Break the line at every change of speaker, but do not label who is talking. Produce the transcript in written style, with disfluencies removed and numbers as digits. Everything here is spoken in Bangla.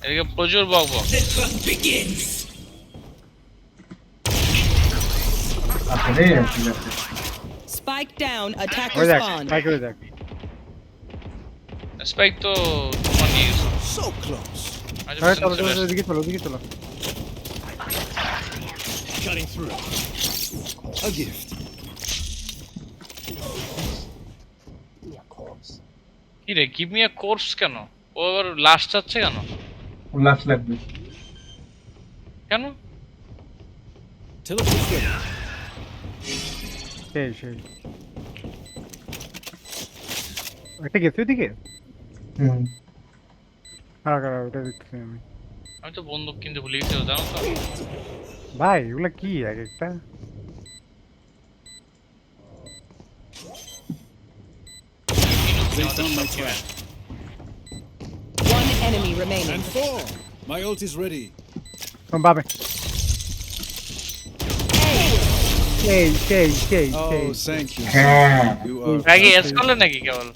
এদিকে প্রচুর বক বক।
আসলে ঠিক আছে
Spike down,
ওই
attacker
দেখ
spawn.
স্পাইক করে দেখ
স্পাইক তো তোমার নিয়ে গেছো।
So close.
আজ
আরে
পেছনে
চলো
চলে
চলো
আসছে।
ওদিকে চলো ওদিকে চলো
Cutting through. A gift.
কি রে গিভ মি আ কোর্স কেন? ও আবার লাস্ট চাচ্ছে কেন?
উল্লাস লাগবে
কেন?
Teleport's ready.
সেই একটা গেছে ওদিকে
হুম
কারা ওটা দেখতেছি আমি
আমি তো বন্দুক কিনতে ভুলে গেছি জানো তো।
ভাই এগুলা কি এক একটা
They found my trap.
One enemy remaining.
And 4. My ult is ready.
বাবে সেই
Oh, thank you.
হ্যাঁ
You are.
আগে এস করলে নাকি কেবল?